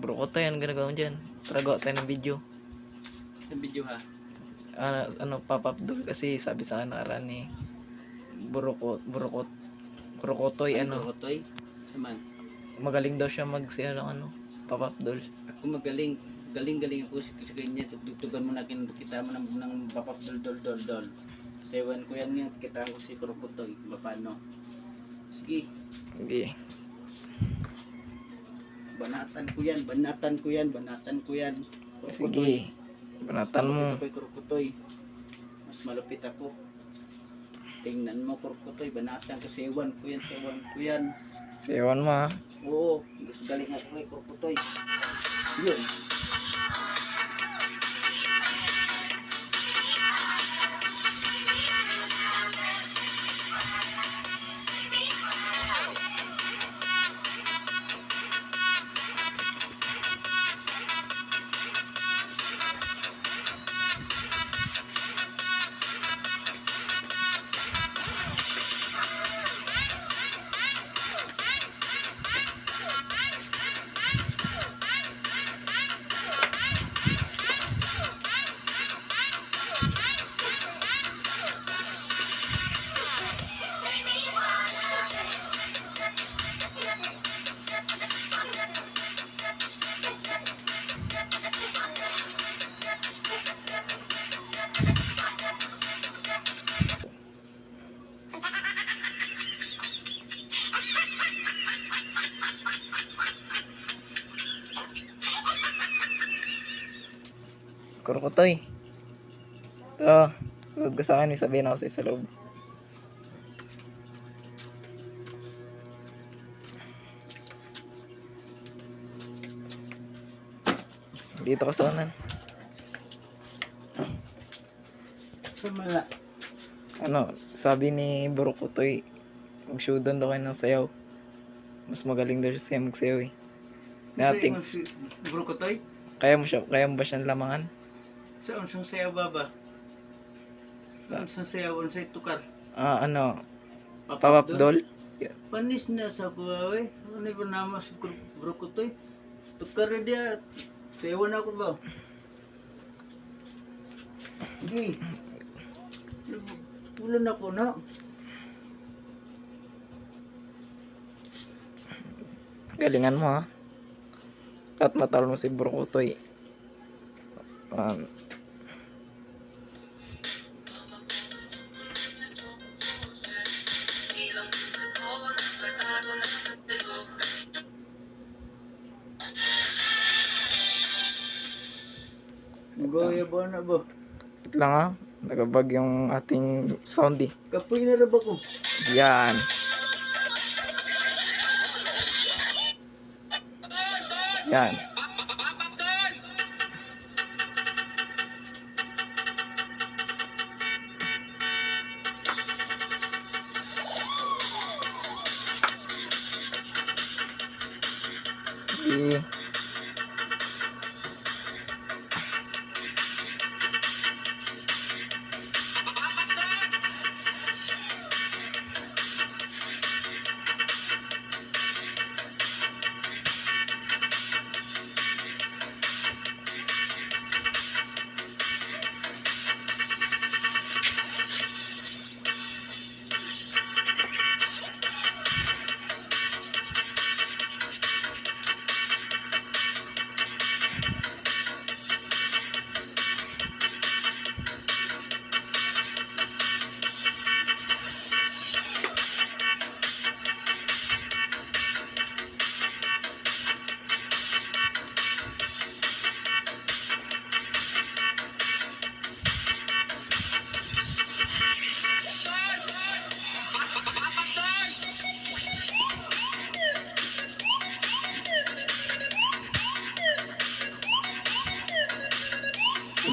Bro ko tayo, anong ginagawa mo dyan? Tara gawa tayo ng video. Sa video ha? Papapdol kasi sabi sa akin nakaraan ni Kurokotoy, Kurokotoy? Saman? magaling daw siya mag papapdol. Ako magaling. Galing ako sa ganyan. Tugtugan mo na kita mo ng papap dol. Sewan ko yan nga. Kita ko si Kurokotoy. Paano? Sige. Okay. Banatan ko yan. Kurokotoy. Sige. Banatan mo. Malupit ako, Kurokotoy. Mas malupit ako. Tingnan mo, Kurokotoy. Banatan ka. Sewan ko yan. Sayawan mo ha. Oo. Gusto galing ako kay Kurokotoy. Yun. Kurokotoy. Pero, huwag ka sa akin, may sabihin ako sa loob. Dito ka sa unan. Sumala. Sabi ni Kurokotoy, mag-show down daw kayo ng sayaw. Mas magaling daw siya magsayaw eh. Nating, Si Kurokotoy? kaya mo ba siyang lamangan? Saan siyang sayaw baba? Saan siyang sayaw? Ano sa'yo tukar? Papapdol? Panis na sa buhay. Ano ba naman si Kurokotoy? Tukar na dia. Sayawan ako ba? Hindi. Ulan ako na. Galingan mo ha. At matalo mo si Kurokotoy. Nagaya ba na ba? Wait lang ha. Nagabag yung ating sound eh. Kapoy na ba ko? Yan. Yan. Sige.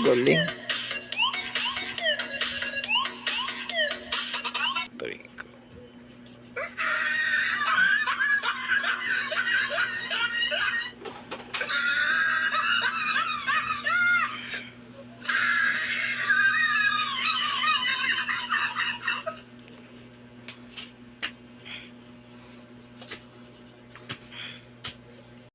Galing.